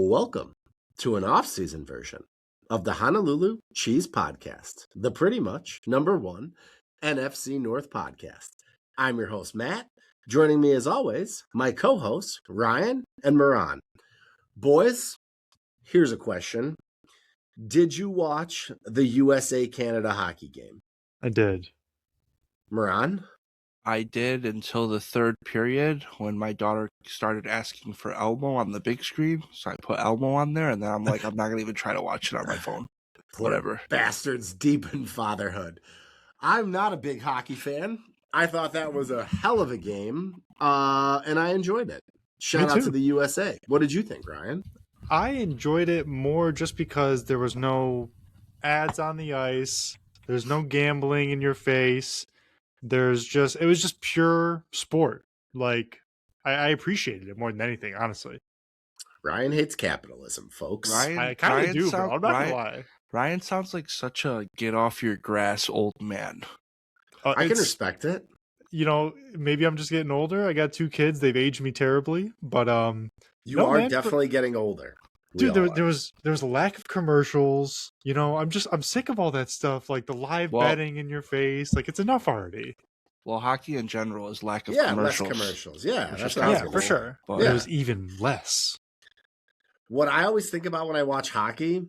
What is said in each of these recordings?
Welcome to an off-season version of the Honolulu Cheese Podcast, the pretty much #1 NFC North podcast. I'm your host, Matt. Joining me as always, my co-hosts, Ryan and Moran. Boys, here's a question. Did you watch the USA-Canada hockey game? I did. Moran? I did until the third period when my daughter started asking for Elmo on the big screen. So I put Elmo on there, and then I'm like, I'm not going to even try to watch it on my phone. Whatever. Bastards deep in fatherhood. I'm not a big hockey fan. I thought that was a hell of a game, and I enjoyed it. Shout out to the USA. What did you think, Ryan? I enjoyed it more just because there was no ads on the ice. There's no gambling in your face. It was just pure sport. Like, I appreciated it more than anything, honestly. Ryan hates capitalism, folks. I kind of do, bro. I'm not gonna lie. Ryan sounds like such a get off your grass old man. I can respect it. You know, maybe I'm just getting older. I got 2 kids. They've aged me terribly, but you are definitely getting older. Dude, there was a lack of commercials. You know, I'm sick of all that stuff, like the live betting in your face. Like, it's enough already. Well, hockey in general is lack of commercials. Less commercials. Yeah, that's for sure. But it was even less. What I always think about when I watch hockey,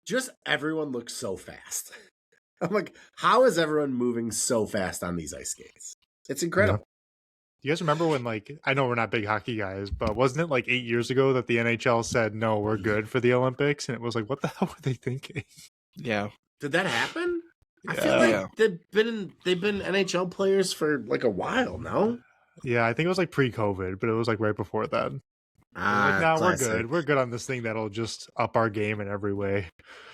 just everyone looks so fast. I'm like, how is everyone moving so fast on these ice skates? It's incredible. Yeah. You guys remember when, like, I know we're not big hockey guys, but wasn't it like 8 years ago that the NHL said, no, we're good for the Olympics? And it was like, what the hell were they thinking? Yeah. Did that happen? Yeah. I feel like they've been NHL players for like a while now. Yeah, I think it was like pre-COVID, but it was like right before then. Like, no, we're good. We're good on this thing that'll just up our game in every way.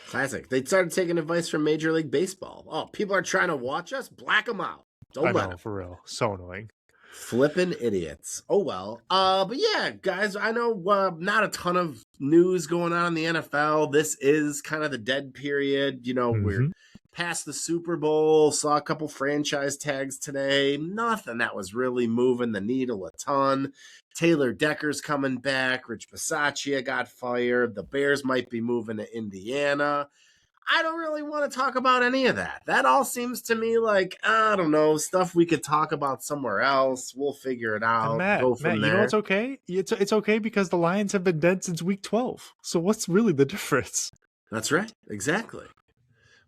Classic. They started taking advice from Major League Baseball. Oh, people are trying to watch us? Black them out. Don't let them. For real. So annoying. Flippin' idiots. Oh, well. But yeah, guys, I know not a ton of news going on in the NFL. This is kind of the dead period. You know, we're past the Super Bowl, saw a couple franchise tags today. Nothing that was really moving the needle a ton. Taylor Decker's coming back. Rich Bisaccia got fired. The Bears might be moving to Indiana. I don't really want to talk about any of that. That all seems to me like, I don't know, stuff we could talk about somewhere else. We'll figure it out. Matt, go from there. You know what's okay? It's okay because the Lions have been dead since week 12. So what's really the difference? That's right. Exactly.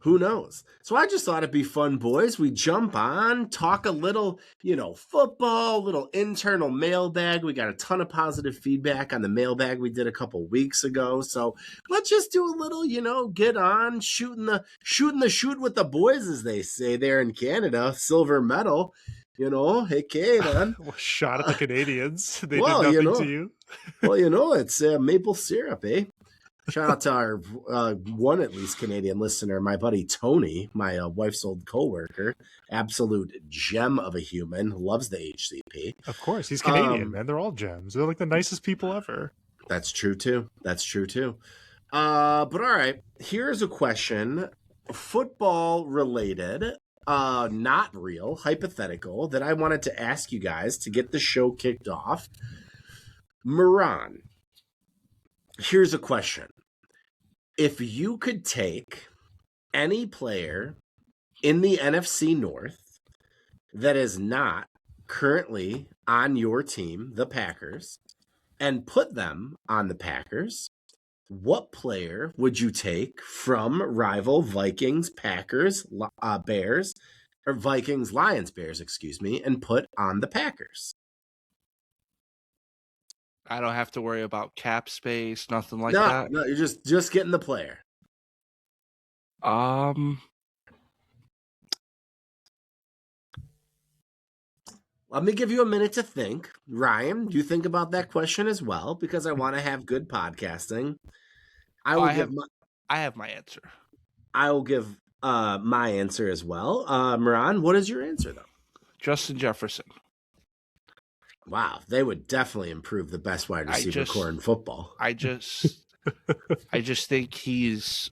Who knows? So I just thought it'd be fun, boys. We jump on, talk a little, football, little internal mailbag. We got a ton of positive feedback on the mailbag we did a couple weeks ago. So let's just do a little, get on, shooting the shoot with the boys, as they say there in Canada. Silver medal, hey, man. Shot at the Canadians. They did nothing to you. Well, it's maple syrup, eh? Shout out to our one, at least, Canadian listener, my buddy Tony, my wife's old coworker. Absolute gem of a human. Loves the HCP. Of course. He's Canadian, man. They're all gems. They're like the nicest people ever. That's true, too. But all right. Here's a question. Football related, not real, hypothetical, that I wanted to ask you guys to get the show kicked off. Moran. Here's a question. If you could take any player in the NFC North that is not currently on your team, the Packers, and put them on the Packers, what player would you take from rival Vikings, Packers, Bears, or Vikings, Lions, Bears, and put on the Packers? I don't have to worry about cap space, nothing like that. No, you're just getting the player. Let me give you a minute to think. Ryan, you think about that question as well, because I want to have good podcasting. I have my answer. I will give my answer as well. Moran, what is your answer, though? Justin Jefferson. Wow, they would definitely improve the best wide receiver core in football. I just think he's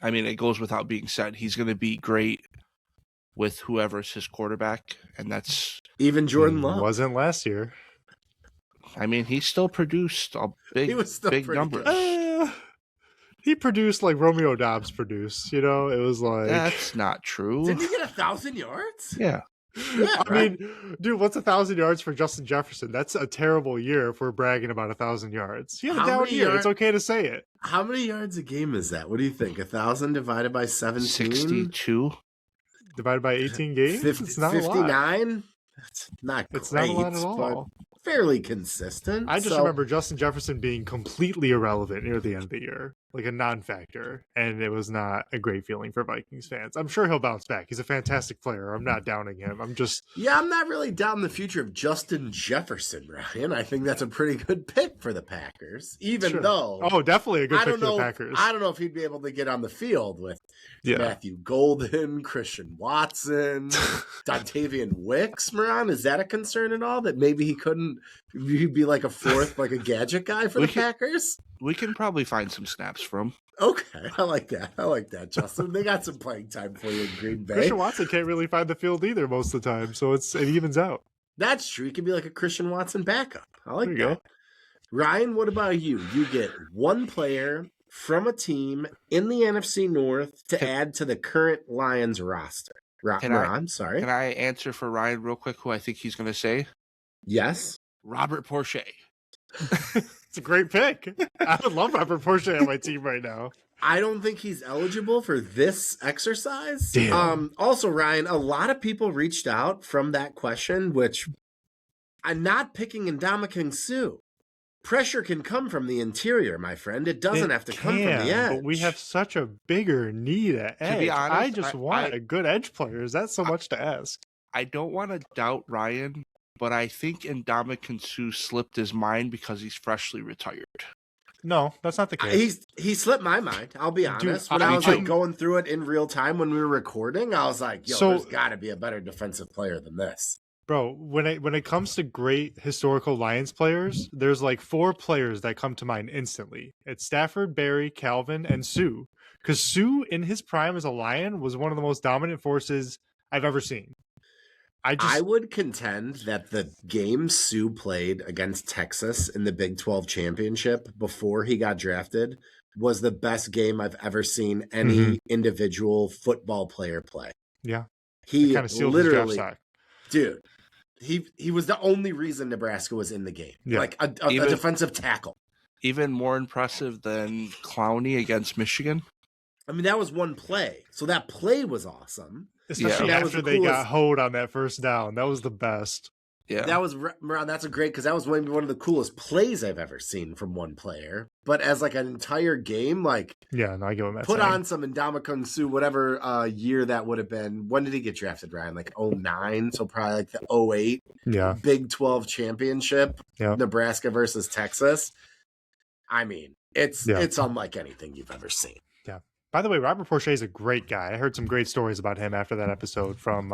it goes without being said. He's going to be great with whoever's his quarterback, and that's even Jordan Love wasn't last year. I mean, he still produced a big, He was still big pretty numbers. good. He produced like Romeo Dobbs produced. You know, it was like That's not true. Didn't he get 1,000 yards? Yeah. Yeah, I mean, dude, what's 1,000 yards for Justin Jefferson? That's a terrible year if we're bragging about 1,000 yards. He had a How down many year. It's okay to say it. How many yards a game is that? What do you think? 1,000 divided by 17? 62. Divided by 18 games, 50, it's not a lot. 59? That's not great. It's not a lot at but all. fairly consistent. I just So- remember Justin Jefferson being completely irrelevant near the end of the year, like a non-factor, and it was not a great feeling for Vikings fans. I'm sure he'll bounce back. He's a fantastic player. I'm not downing him. I'm just I'm not really down the future of Justin Jefferson, Ryan. I think that's a pretty good pick for the Packers, even Sure. though definitely a good I pick don't for know. the Packers. I don't know if he'd be able to get on the field with Yeah. Matthew Golden, Christian Watson, Dontavian Wicks. Moran, is that a concern at all? That maybe he'd be like a fourth, like a gadget guy for the Packers? We can probably find some snaps from. Okay, I like that, Justin. They got some playing time for you in Green Bay. Christian Watson can't really find the field either most of the time, so it evens out. That's true. He could be like a Christian Watson backup. I like There you that. go. Ryan, what about you? You get one player from a team in the NFC North to add to the current Lions roster. I'm sorry. Can I answer for Ryan real quick who I think he's going to say? Yes. Robert Porsche. It's a great pick. I would love Robert Porsche on my team right now. I don't think he's eligible for this exercise. Damn. Also, Ryan, a lot of people reached out from that question, which I'm not picking Ndamukong Suh. Pressure can come from the interior, my friend. It doesn't have to come from the edge. But we have such a bigger need at edge. To be honest, I just want a good edge player. Is that so much to ask? I don't want to doubt Ryan, but I think Ndamukong Suh slipped his mind because he's freshly retired. No, that's not the case. He slipped my mind. I'll be honest. Dude, when I was like going through it in real time when we were recording, I was like, there's got to be a better defensive player than this. Bro, when it comes to great historical Lions players, there's like 4 players that come to mind instantly. It's Stafford, Barry, Calvin, and Suh. Because Suh, in his prime as a Lion, was one of the most dominant forces I've ever seen. I would contend that the game Suh played against Texas in the Big 12 championship before he got drafted was the best game I've ever seen any individual football player play. Yeah. He kind of sealed literally, his draft stock. Dude, he was the only reason Nebraska was in the game. Yeah. Like a defensive tackle. Even more impressive than Clowney against Michigan. I mean, that was one play. So that play was awesome. Especially after they got hoed on that first down. That was the best. Yeah. That's a great, because that was one of the coolest plays I've ever seen from one player. But as like an entire game, like, yeah, no, I give him that. Put on some Ndamukong Suh, whatever year that would have been. When did he get drafted, Ryan? Like 09, so probably like the 08 Big 12 championship, Nebraska versus Texas. I mean, it's unlike anything you've ever seen. Yeah. By the way, Robert Porsche is a great guy. I heard some great stories about him after that episode from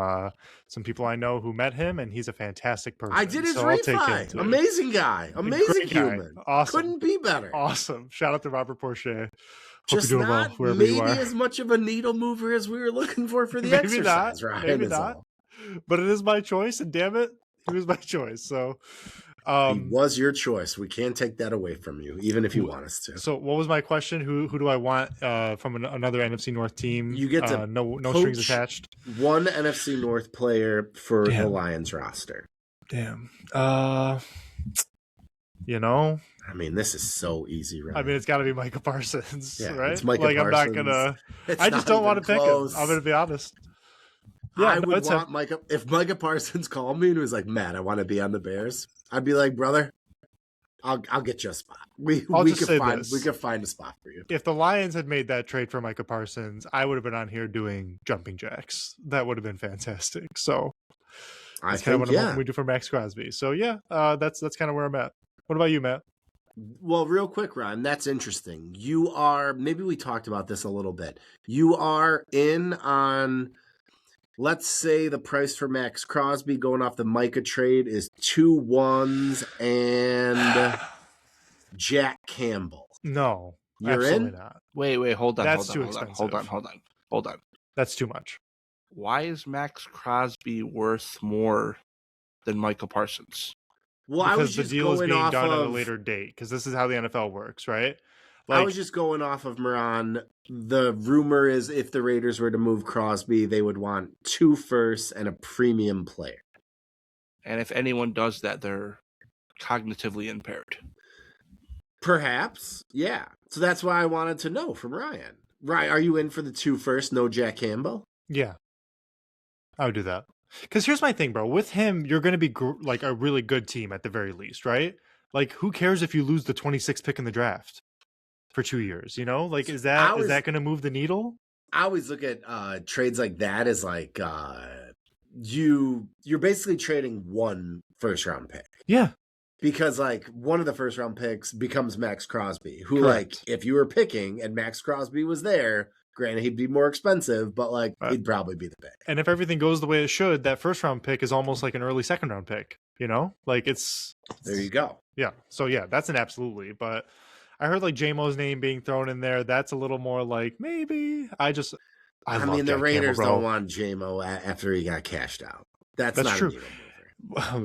some people I know who met him, and he's a fantastic person. I did his refi. Amazing guy. Amazing human. Guy. Awesome. Couldn't be better. Awesome. Shout out to Robert Porsche. Hope just you're doing not well, maybe as much of a needle mover as we were looking for the exercise, Ryan. Maybe not. But it is my choice, and damn it, he was my choice. So he was your choice. We can't take that away from you, even if you want us to. So what was my question? Who do I want from another NFC North team? You get to no strings attached. One NFC North player for the Lions roster. Damn. You know, I mean, this is so easy, right? I mean, it's got to be Micah Parsons, right? It's Micah Parsons. I'm not gonna. I just don't want to pick him. I'm gonna be honest. Yeah, I would want Micah. If Micah Parsons called me and was like, "Matt, I want to be on the Bears," I'd be like, "Brother, I'll get you a spot. We could find a spot for you." If the Lions had made that trade for Micah Parsons, I would have been on here doing jumping jacks. That would have been fantastic. So that's kind of what we do for Max Crosby. So that's kind of where I'm at. What about you, Matt? Well, real quick, Ron, that's interesting. You are, maybe we talked about this a little bit. You are in on, let's say the price for Max Crosby going off the Micah trade is 2 1s and Jack Campbell. No, you're absolutely in? not. Wait, hold on. That's too expensive. Hold on. That's too much. Why is Max Crosby worth more than Micah Parsons? Well, I was because the just deal is going being off done at a of later date. Because this is how the NFL works, right? I was just going off of Moran. The rumor is if the Raiders were to move Crosby, they would want 2 firsts and a premium player. And if anyone does that, they're cognitively impaired. Perhaps, yeah. So that's why I wanted to know from Ryan. Ryan, are you in for the 2 firsts, no Jack Campbell? Yeah, I would do that. Because here's my thing, bro. With him, you're going to be like a really good team at the very least, right? Like, who cares if you lose the 26th pick in the draft for 2 years? You know, like is that going to move the needle? I always look at trades like that as like you're basically trading 1 first-round pick. Yeah. Because like one of the first-round picks becomes Max Crosby, who Correct. like if you were picking and Max Crosby was there, granted he'd be more expensive, but like he'd probably be the pick. And if everything goes the way it should, that first-round pick is almost like an early second-round pick. You know, like it's there. You go. Yeah. So yeah, that's an absolutely. But I heard like JMO's name being thrown in there. That's a little more like maybe. I mean, the Jack Raiders Campbell, don't want JMO after he got cashed out. That's not true. A needle mover.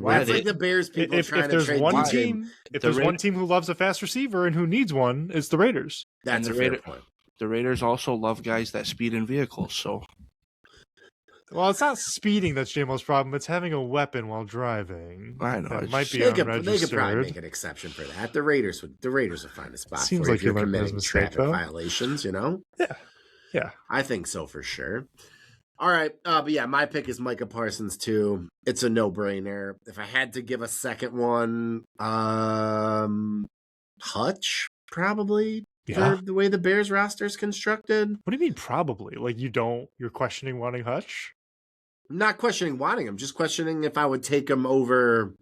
Why That's like the Bears people if trying there's to trade one DJ. team, if there's one team who loves a fast receiver and who needs one, it's the Raiders. That's a fair point. The Raiders also love guys that speed in vehicles. So, well, it's not speeding that's JMO's problem. It's having a weapon while driving. I know that might be they could unregistered. probably make an exception for that. The Raiders would find a spot Seems for like if you're you learned committing his mistake, traffic though. violations. You know. Yeah. I think so for sure. All right, but yeah, my pick is Micah Parsons too. It's a no-brainer. If I had to give a second one, Hutch probably. Yeah. For the way the Bears roster is constructed. What do you mean probably? Like you're questioning wanting Hutch? I'm not questioning wanting him, just questioning if I would take him over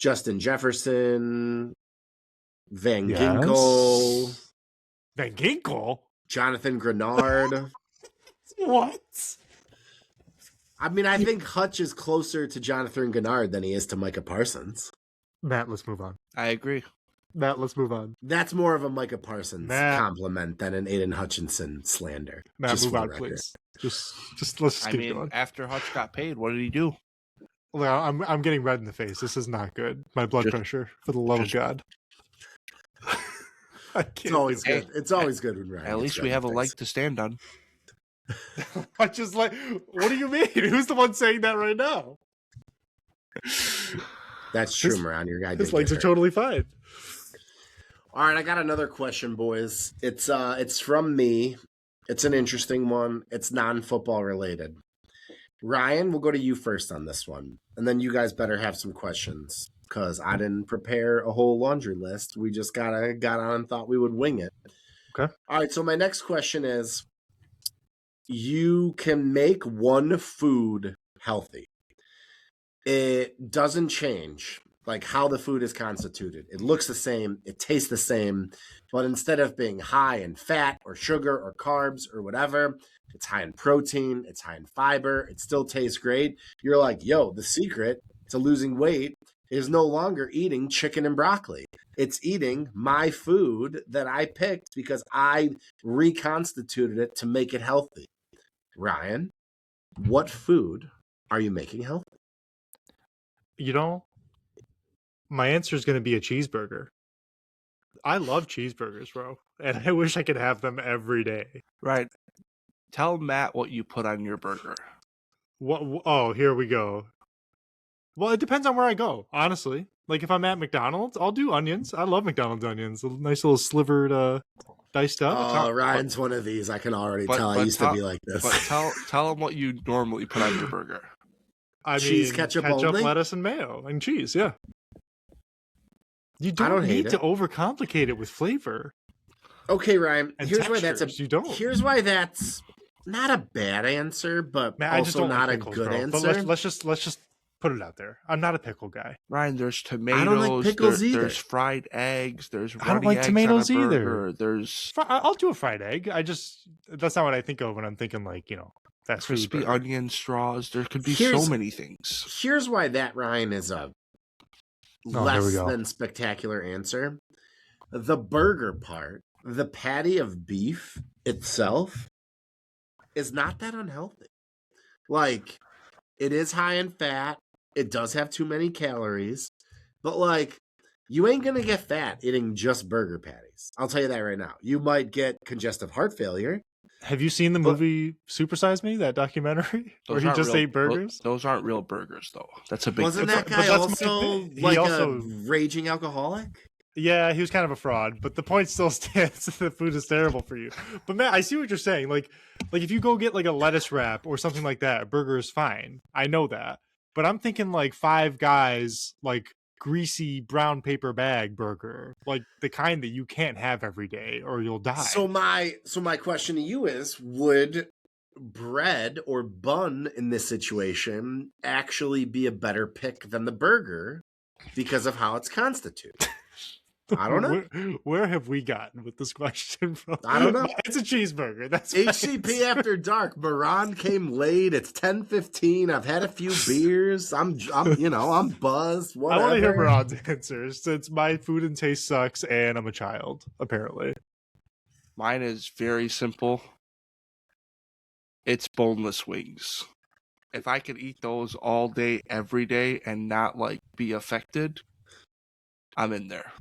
Justin Jefferson, Van Ginkel. Van Ginkel? Jonathan Grenard. What? I mean, I think Hutch is closer to Jonathan Grenard than he is to Micah Parsons. Matt, let's move on. I agree. Matt, let's move on. That's more of a Micah Parsons compliment than an Aiden Hutchinson slander. Matt, move on, please. Just let's keep going. After Hutch got paid, what did he do? Well, I'm getting red in the face. This is not good. My blood pressure, for the love of God. It's always good. It's always good when Ryan. At least we have a leg to stand on. I just like. What do you mean? Who's the one saying that right now? That's true, Moran. Your guy. His legs are totally fine. All right, I got another question, boys. It's from me. It's an interesting one. It's non-football related. Ryan, we'll go to you first on this one, and then you guys better have some questions because I didn't prepare a whole laundry list. We just got on and thought we would wing it. Okay. All right. So my next question is: you can make one food healthy. It doesn't change. Like how the food is constituted. It looks the same, it tastes the same, but instead of being high in fat or sugar or carbs or whatever, it's high in protein, it's high in fiber, it still tastes great. You're like, yo, the secret to losing weight is no longer eating chicken and broccoli. It's eating my food that I picked because I reconstituted it to make it healthy. Ryan, what food are you making healthy? You know, my answer is going to be a cheeseburger. I love cheeseburgers, bro. And I wish I could have them every day. Right. Tell Matt what you put on your burger. What? Oh, here we go. Well, it depends on where I go, honestly. Like if I'm at McDonald's, I'll do onions. I love McDonald's onions. A nice little slivered, diced up. Oh, Ryan's one of these. I can already tell. I used to be like this. But tell him what you normally put on your burger. Cheese, ketchup only? Lettuce, and mayo, and cheese. Yeah. You don't need to overcomplicate it with flavor. Okay, Ryan. And here's textures, Here's why that's not a bad answer, but Man, also not like pickles, a good bro. answer. But let's just put it out there. I'm not a pickle guy. Ryan, there's tomatoes. I don't like pickles either. There's fried eggs. There's I don't like tomatoes either. There's I'll do a fried egg. That's not what I think of when I'm thinking like fast food. Crispy onion straws. There could be so many things. Here's why that, Ryan, is a less than spectacular answer. The burger part, the patty of beef itself, is not that unhealthy. Like, it is high in fat. It does have too many calories. But like, you ain't gonna get fat eating just burger patties. I'll tell you that right now. You might get congestive heart failure. Have you seen the But- movie Super Size Me, that documentary where he aren't just real- ate burgers? Those aren't real burgers, though. That's a big. Wasn't But that guy that's my also thing. He like also- a raging alcoholic? Yeah, he was kind of a fraud, but the point still stands. The food is terrible for you. But Matt, I see what you're saying. Like if you go get like a lettuce wrap or something like that, a burger is fine. I know that. But I'm thinking like Five Guys, like greasy brown paper bag burger, like the kind that you can't have every day or you'll die. So my question to you is, would bread or bun in this situation actually be a better pick than the burger because of how it's constituted? I don't know. Where have we gotten with this question from? I don't know. It's a cheeseburger. That's HCP after dark. Moran came late. It's 10:15. I've had a few beers. I'm buzzed. Whatever. I want to hear Moran's answers since my food and taste sucks and I'm a child, apparently. Mine is very simple. It's boneless wings. If I could eat those all day, every day, and not like be affected, I'm in there.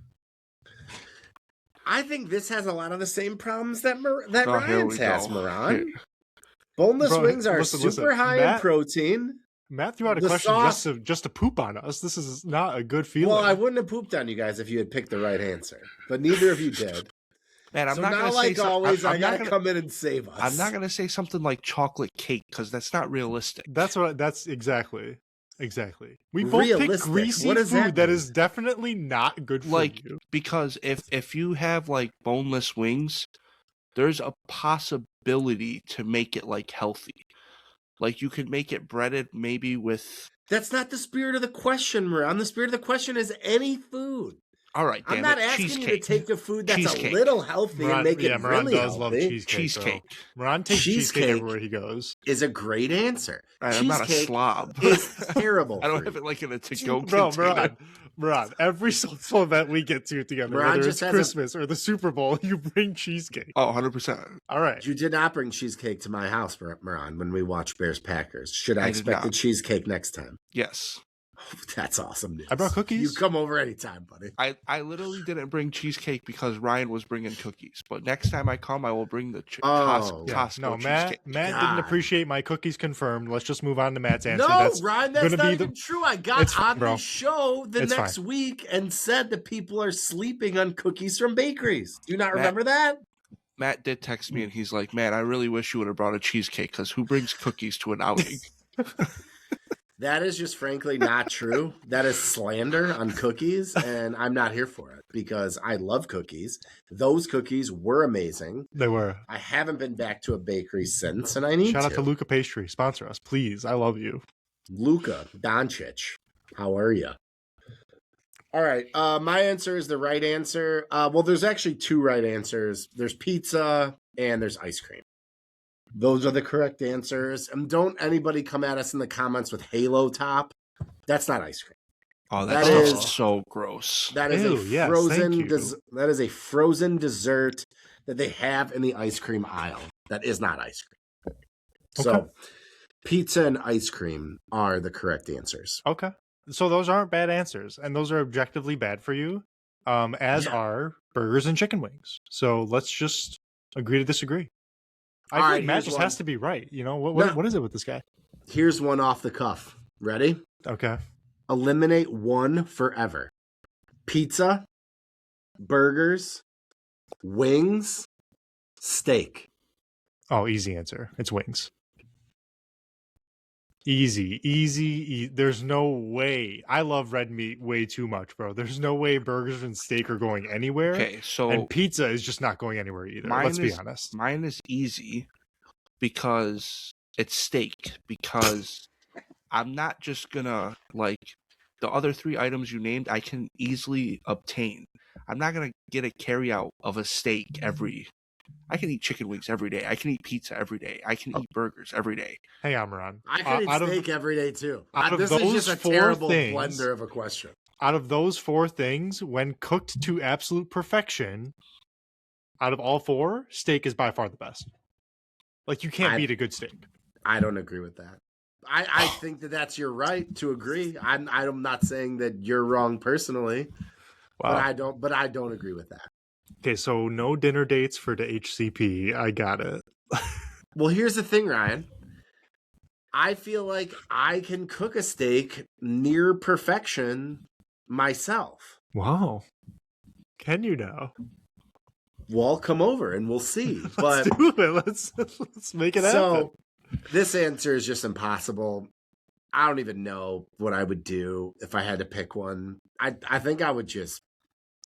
I think this has a lot of the same problems that Here Ryan's we has, go. Moran. Boneless Bro, wings are listen, super high in Matt- protein. Matt threw out a The question sauce- just to poop on us. This is not a good feeling. Well, I wouldn't have pooped on you guys if you had picked the right answer, but neither of you did. Man, I'm so not now, gonna like say always, I'm I not gotta gonna- come in and save us. I'm not gonna say something like chocolate cake because that's not realistic. That's exactly. We both pick Realistic. greasy What does food that that mean? is definitely not good for Like, you. because if you have like boneless wings, there's a possibility to make it like healthy. Like you could make it breaded maybe with. That's not the spirit of the question, Moran. The spirit of the question is any food. All right, I'm damn not it, asking cheesecake. you to take the food that's Cheesecake. a little healthy and make it Moran really does love healthy. cheesecake. Cheesecake. Bro. Moran takes cheesecake Cheesecake. everywhere he goes. Is a great answer. All right, I'm not a Cheesecake slob. is terrible. I don't for have you. it like in a to-go Bro, container. Moran, every social event we get to together, Moran whether just it's has Christmas or the Super Bowl, you bring cheesecake. Oh, 100%. All right. You did not bring cheesecake to my house, Moran, when we watched Bears Packers. Should I I did expect the not. cheesecake next time? Yes. That's awesome news. I brought cookies. You come over anytime, buddy. I literally didn't bring cheesecake because Ryan was bringing cookies. But next time I come, I will bring the Oh. Costco No, cheesecake. Matt God. didn't appreciate my cookies confirmed. Let's just move on to Matt's answer. No, That's Ryan, that's gonna not be even true. I It's got fine, on bro. the show the It's next fine. week and said that people are sleeping on cookies from bakeries. Do you not remember that? Matt did text me and he's like, "Man, I really wish you would have brought a cheesecake because who brings cookies to an outing?" That is just frankly not true. That is slander on cookies, and I'm not here for it because I love cookies. Those cookies were amazing. They were. I haven't been back to a bakery since, and I need Shout out to. to Luca Pastry. Sponsor us, please. I love you. Luka Doncic. How are you? All right. My answer is the right answer. Well, there's actually two right answers. There's pizza and there's ice cream. Those are the correct answers. And don't anybody come at us in the comments with Halo Top. That's not ice cream. Oh, That that is- is so gross. That is Ew, a yes, frozen. thank you. That is a frozen dessert that they have in the ice cream aisle. That is not ice cream. So, Okay. pizza and ice cream are the correct answers. Okay. So those aren't bad answers, and those are objectively bad for you, as Yeah. are burgers and chicken wings. So let's just agree to disagree. I All agree. right, Matt here's just one. has to be right. You know, what No. what is it with this guy? Here's one off the cuff. Ready? Okay. Eliminate one forever. Pizza, burgers, wings, steak. Oh, easy answer. It's wings. Easy. There's no way. I love red meat way too much, bro. There's no way burgers and steak are going anywhere. Okay, so And pizza is just not going anywhere either. Let's be honest. Mine is easy because it's steak. Because I'm not just gonna like the other three items you named. I can easily obtain. I'm not gonna get a carry out of a steak every. I can eat chicken wings every day. I can eat pizza every day. I can eat burgers every day. Hey, Amran. I could out eat of- steak every day too. out of This is those just a four terrible things- blender of a question. Out of those four things, when cooked to absolute perfection, out of all four, steak is by far the best. Like, you can't I- beat a good steak. I don't agree with that. I think that's your right to agree. I'm not saying that you're wrong personally, Wow. but I don't agree with that. Okay, so no dinner dates for the HCP. I got it. Well, here's the thing, Ryan. I feel like I can cook a steak near perfection myself. Wow. Can you now? Well, come over and we'll see. Let's do it. Let's make it happen. So this answer is just impossible. I don't even know what I would do if I had to pick one. I think I would just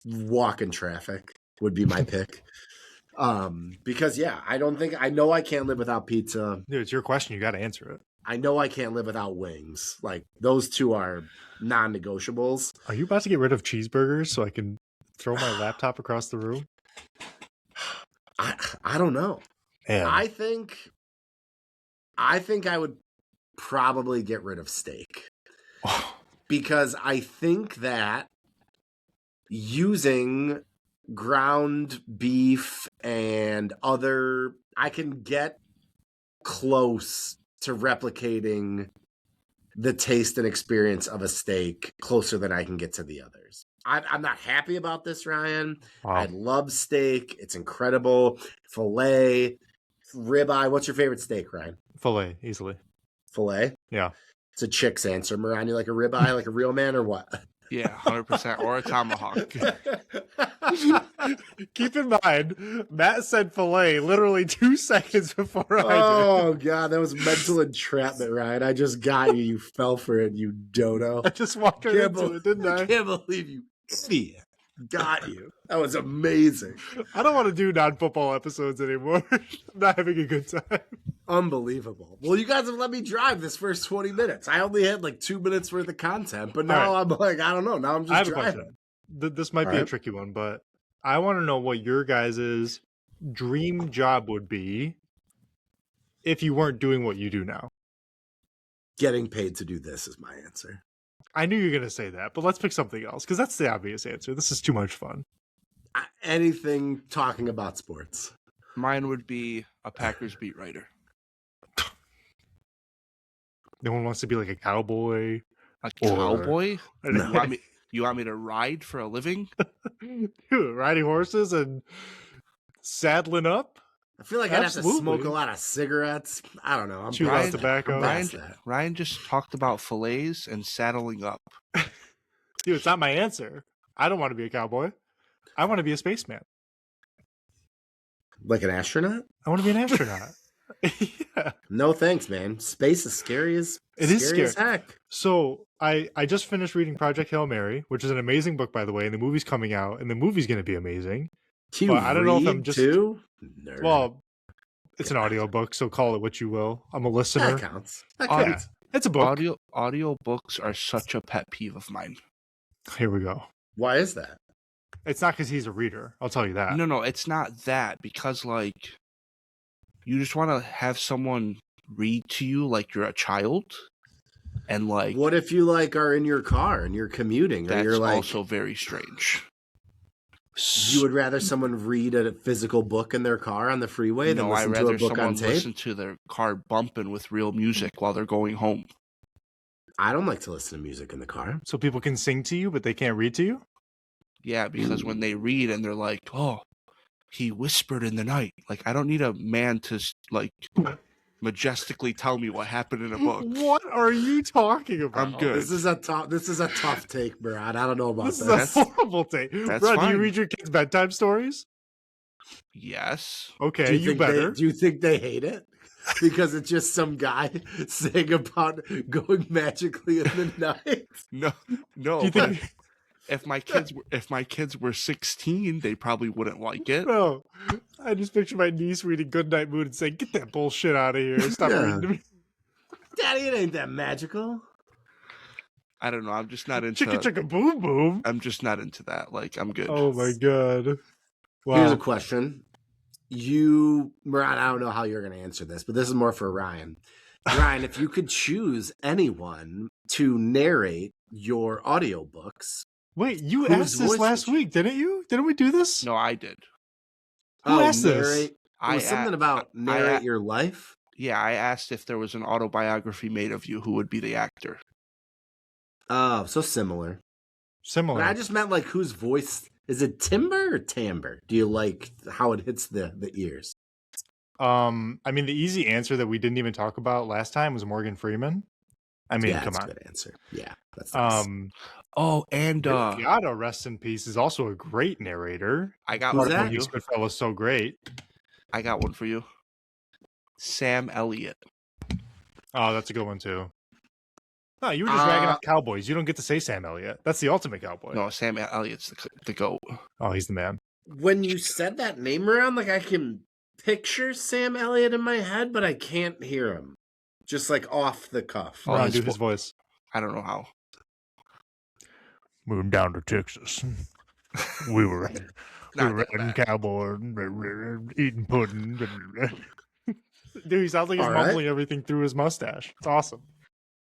walk in traffic would be my pick. Because I know I can't live without pizza. Dude, it's your question. You got to answer it. I know I can't live without wings. Like those two are non-negotiables. Are you about to get rid of cheeseburgers so I can throw my laptop across the room? I don't know. Man. I think I would probably get rid of steak. Because I think that using ground beef and I can get close to replicating the taste and experience of a steak closer than I can get to the others. I'm not happy about this, Ryan. Wow. I love steak. It's incredible. Filet, ribeye. What's your favorite steak, Ryan? Filet, easily. Filet? Yeah. It's a chick's answer. Mariah, you like a ribeye, like a real man, or what? Yeah, 100%. Or a tomahawk. Keep in mind, Matt said filet literally 2 seconds before I did. Oh, God, that was mental entrapment, Ryan. I just got you. You fell for it, you dodo. I just walked right into it, didn't I? I can't believe you idiot. Got you. That was amazing. I don't want to do non-football episodes anymore. I'm not having a good time. Unbelievable. Well, you guys have let me drive this first 20 minutes. I only had like 2 minutes worth of content, but now I'm like, I don't know. Now I'm just I have driving. a question. This might be a tricky one, but I want to know what your guys' dream job would be if you weren't doing what you do now. Getting paid to do this is my answer. I knew you were going to say that, but let's pick something else because that's the obvious answer. This is too much fun. Anything talking about sports. Mine would be a Packers beat writer. No one wants to be like a cowboy. A cowboy? No. You want me to ride for a living? Dude, riding horses and saddling up? I feel like I'd have to smoke a lot of cigarettes. I don't know. Chew out tobacco. Ryan just talked about fillets and saddling up. Dude, it's not my answer. I don't want to be a cowboy. I want to be a spaceman. Like an astronaut? I want to be an astronaut. Yeah. No thanks, man. Space is scary as heck. So I just finished reading Project Hail Mary, which is an amazing book, by the way, and the movie's coming out, and the movie's going to be amazing. I don't know if I'm just too. Nerd. Well, it's an audiobook, so call it what you will. I'm a listener. That counts. That counts. It's a book. Audio books are such a pet peeve of mine. Here we go. Why is that? It's not because he's a reader. I'll tell you that. No, it's not that. Because, like, you just want to have someone read to you like you're a child. And, like... What if you, like, are in your car and you're commuting? That's or you're, like, also very strange. You would rather someone read a physical book in their car on the freeway than listen to a book on tape? Listen to their car bumping with real music while they're going home. I don't like to listen to music in the car. So people can sing to you, but they can't read to you? Yeah, because when they read and they're like, oh, he whispered in the night. Like, I don't need a man to, like, majestically tell me what happened in a book. What are you talking about? I'm good. This is a tough take, Brad. I don't know about this. This is a horrible take. That's Brad, fine. do you read your kids bedtime stories? Yes. Okay, you better. Do you think they hate it? Because it's just some guy saying about going magically in the night? No. Do you think... If my kids were 16, they probably wouldn't like it. No, I just picture my niece reading Goodnight Moon and saying, "Get that bullshit out of here! Stop reading to me, Daddy. It ain't that magical." I don't know. I'm just not into chicka chicka boom boom. I'm just not into that. Like, I'm good. Oh my god! Wow. Here's a question. Murat, I don't know how you're going to answer this, but this is more for Ryan. Ryan, if you could choose anyone to narrate your audiobooks. Wait, you asked this last week, didn't you? Didn't we do this? No, I did. Who asked this? It was something about narrate your life. Yeah, I asked if there was an autobiography made of you, who would be the actor? Oh, so similar. But Similar. I just meant like whose voice is it? Timbre or timbre? Do you like how it hits the ears? I mean, the easy answer that we didn't even talk about last time was Morgan Freeman. I mean, Yeah, come that's on. a good answer. Yeah, that's nice. Oh, and Giada, rest in peace, is also a great narrator. I got Who's one that? for you. Makes Goodfellas so great. I got one for you. Sam Elliott. Oh, that's a good one too. No, you were just ragging on cowboys. You don't get to say Sam Elliott. That's the ultimate cowboy. No, Sam Elliott's the GOAT. Oh, he's the man. When you said that name around, like I can picture Sam Elliott in my head, but I can't hear him. Just like off the cuff. Oh, Ron, do his voice. I don't know how. Moving down to Texas. We were Not that riding bad. cowboy, eating pudding. Dude, he sounds like he's All right. mumbling everything through his mustache. It's awesome.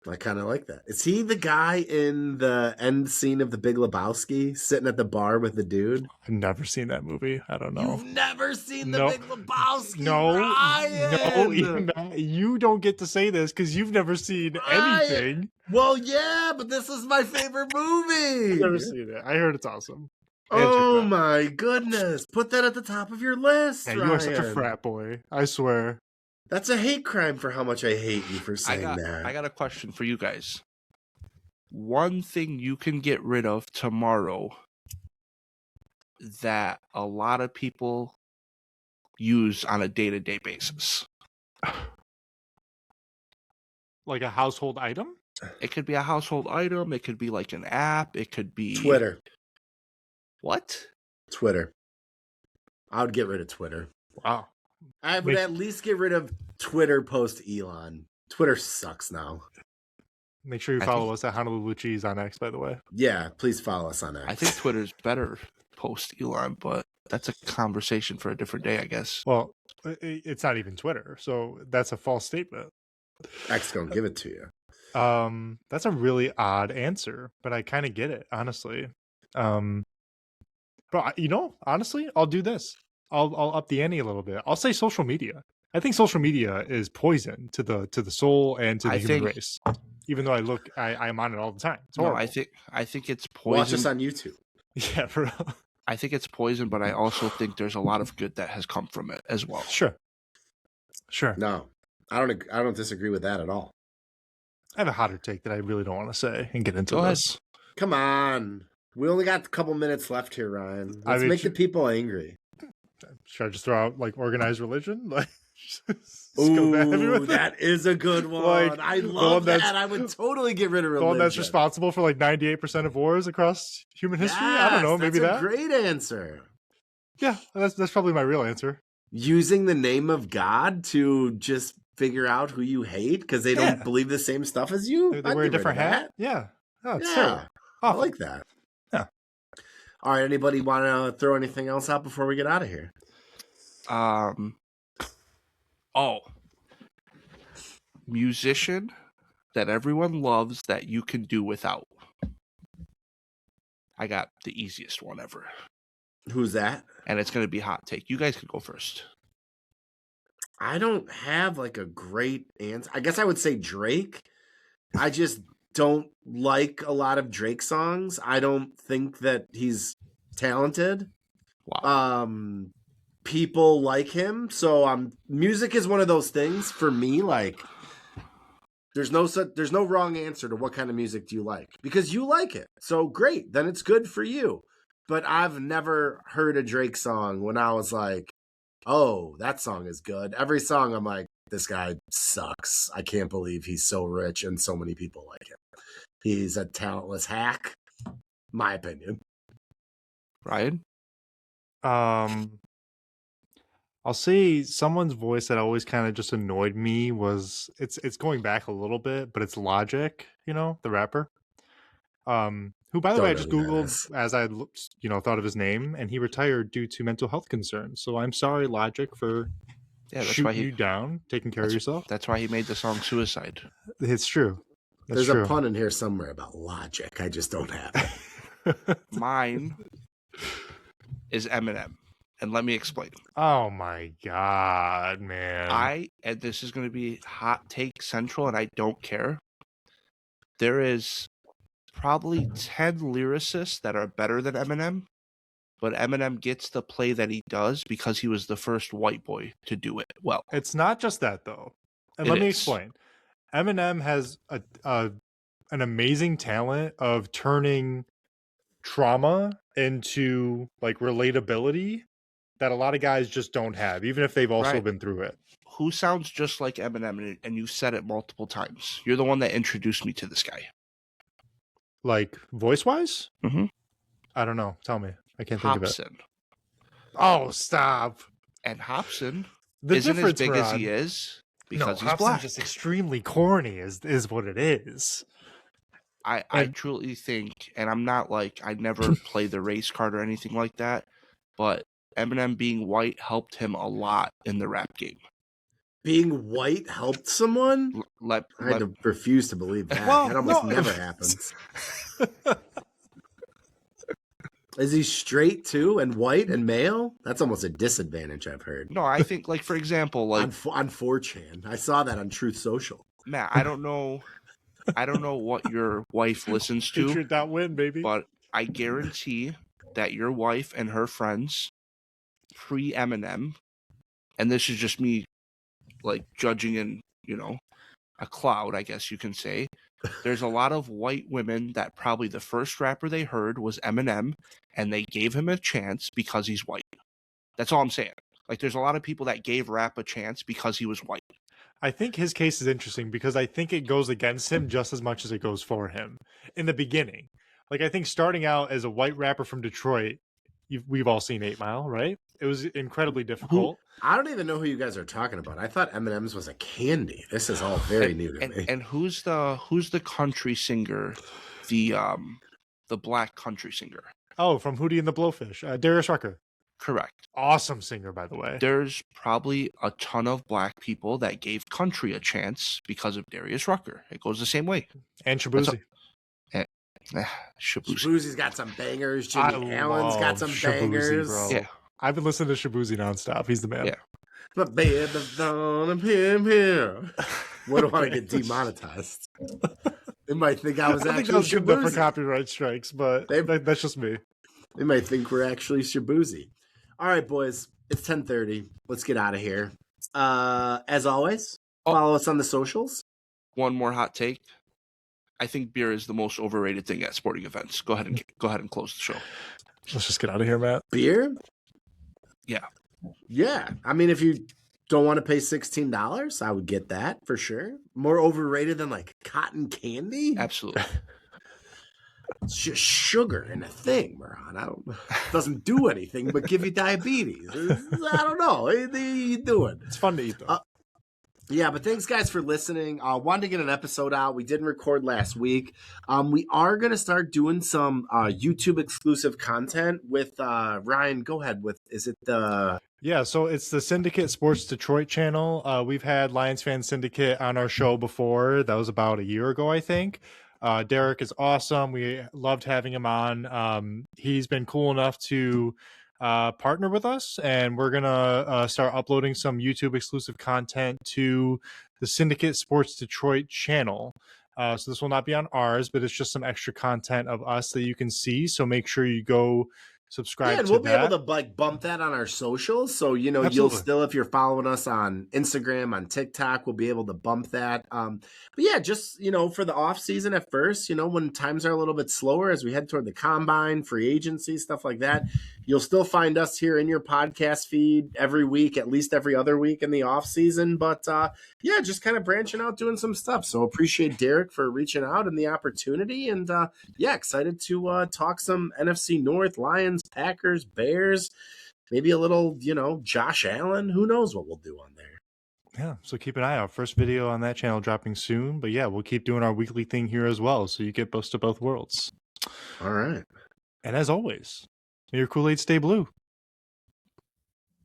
I kind of like that. Is he the guy in the end scene of The Big Lebowski sitting at the bar with the dude? I've never seen that movie. I don't know. You've never seen The No. Big Lebowski, No, Ryan! you don't get to say this because you've never seen Ryan! anything. Well, yeah, but this is my favorite movie. I've never seen it. I heard it's awesome. Oh my goodness. Put that at the top of your list, Yeah, Ryan. you are such a frat boy. I swear. That's a hate crime for how much I hate you for saying that. I got a question for you guys. One thing you can get rid of tomorrow that a lot of people use on a day-to-day basis. Like a household item? It could be a household item. It could be like an app. It could be Twitter. What? Twitter. I would get rid of Twitter. Wow. I would at least get rid of Twitter post Elon. Twitter sucks now. Make sure you follow us at Honolulu Cheese on X, by the way. Yeah, please follow us on X. I think Twitter's better post Elon, but that's a conversation for a different day, I guess. Well, it's not even Twitter, so that's a false statement. X don't give it to you. That's a really odd answer, but I kind of get it, honestly. But honestly, I'll do this. I'll up the ante a little bit. I'll say social media. I think social media is poison to the soul and to the human race. Even though I'm on it all the time. It's horrible. No, I think it's poison. Watch us on YouTube. Yeah, for real. I think it's poison, but I also think there's a lot of good that has come from it as well. Sure. No, I don't disagree with that at all. I have a hotter take that I really don't want to say and get into Go ahead. this. Come on. We only got a couple minutes left here, Ryan. Let's make the people angry. Should I just throw out like organized religion? Like, ooh, that is a good one. Like, I love that. I would totally get rid of religion. The one that's responsible for like 98% of wars across human history. I don't know, maybe that's a great answer. Yeah, that's probably my real answer. Using the name of God to just figure out who you hate because they don't believe the same stuff as you. They wear a different hat. Yeah. Oh, it's terrible. I like that. Yeah. All right. Anybody want to throw anything else out before we get out of here? Musician that everyone loves that you can do without. I got the easiest one ever. Who's that? And it's going to be hot take. You guys can go first. I don't have like a great answer. I guess I would say Drake. I just don't like a lot of Drake songs. I don't think that he's talented. Wow. People like him, so music is one of those things for me. Like, there's no wrong answer to what kind of music do you like because you like it. So great, then it's good for you. But I've never heard a Drake song when I was like, oh, that song is good. Every song I'm like, this guy sucks. I can't believe he's so rich and so many people like him. He's a talentless hack, my opinion. Ryan? I'll say someone's voice that always kind of just annoyed me was it's going back a little bit, but it's Logic, the rapper. Who, by the way, I just Googled as I thought of his name, and he retired due to mental health concerns. So I'm sorry, Logic, for shooting you down, taking care of yourself. That's why he made the song Suicide. It's true. There's a pun in here somewhere about Logic. I just don't have it. Mine is Eminem. And let me explain. Oh my god, man. And this is going to be hot take central, and I don't care. There is probably 10 lyricists that are better than Eminem, but Eminem gets the play that he does because he was the first white boy to do it well. It's not just that though. And It let me is. explain. Eminem has an amazing talent of turning trauma into like relatability that a lot of guys just don't have, even if they've also Right. been through it. Who sounds just like Eminem, and you said it multiple times. You're the one that introduced me to this guy. Like voice wise? Mhm. I don't know. Tell me. I can't think of it. Hobson. Oh, stop. And Hobson The isn't as difference, big as he Ron. is because No, he's Hobson's black. just extremely corny is what it is. I And- truly think, and I'm not like, I never play the race card or anything like that, but Eminem being white helped him a lot in the rap game. Being white helped someone? I had to refuse to believe that. Well, That almost no. never happens. Is he straight too and white and male? That's almost a disadvantage, I've heard. No, I think, like, for example, like on 4chan. I saw that on Truth Social. Matt, I don't know what your wife listens to, Patriot.win, baby. but I guarantee that your wife and her friends pre-Eminem, and this is just me like judging in, a cloud, I guess you can say. There's a lot of white women that probably the first rapper they heard was Eminem, and they gave him a chance because he's white. That's all I'm saying. Like, there's a lot of people that gave rap a chance because he was white. I think his case is interesting because I think it goes against him just as much as it goes for him in the beginning. Like, I think starting out as a white rapper from Detroit, we've all seen 8 Mile, right? It was incredibly difficult. I don't even know who you guys are talking about. I thought M&M's was a candy. This is all very new to me. And who's the country singer, the black country singer? Oh, from Hootie and the Blowfish, Darius Rucker. Correct. Awesome singer, by the way. There's probably a ton of black people that gave country a chance because of Darius Rucker. It goes the same way. And Shabuzi. Shabuzi's got some bangers. Jimmy Allen's got some bangers. Bro. Yeah. I've been listening to Shabuzi nonstop. He's the man. Yeah. But baby, don't him here. We don't want to get demonetized. They might think I was I think actually those good for Shabuzi. copyright strikes, but that's just me. They might think we're actually Shabuzi. All right, boys. It's 10:30. Let's get out of here. As always, follow us on the socials. One more hot take. I think beer is the most overrated thing at sporting events. Go ahead and close the show. Let's just get out of here, Matt. Beer? Yeah. Yeah. I mean, if you don't want to pay $16, I would get that for sure. More overrated than like cotton candy? Absolutely. It's just sugar in a thing, Moran. Doesn't do anything but give you diabetes. I don't know. What are you doing? It's fun to eat, though. Yeah, but thanks, guys, for listening. Wanted to get an episode out. We didn't record last week. We are going to start doing some YouTube exclusive content with Ryan. Go ahead with, is it the... Yeah, so it's the Syndicate Sports Detroit channel. We've had Lions Fan Syndicate on our show before. That was about a year ago, I think. Derek is awesome. We loved having him on. He's been cool enough to partner with us, and we're going to start uploading some YouTube exclusive content to the Syndicate Sports Detroit channel. So this will not be on ours, but it's just some extra content of us that you can see. So make sure you go subscribe and to we'll that. be able to like bump that on our socials. So, Absolutely. You'll still, if you're following us on Instagram, on TikTok, we'll be able to bump that. But yeah, just, for the off season at first, when times are a little bit slower as we head toward the combine, free agency, stuff like that, you'll still find us here in your podcast feed every week, at least every other week in the off season. But yeah, just kind of branching out, doing some stuff. So appreciate Derek for reaching out and the opportunity. And yeah, excited to talk some NFC North, Lions, Packers, Bears, maybe a little, Josh Allen. Who knows what we'll do on there. Yeah, so keep an eye out. First video on that channel dropping soon. But yeah, we'll keep doing our weekly thing here as well, so you get both to both worlds. All right. And as always, may your Kool-Aid stay blue.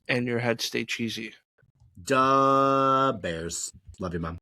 And your head stay cheesy. Duh, Bears. Love you, Mom.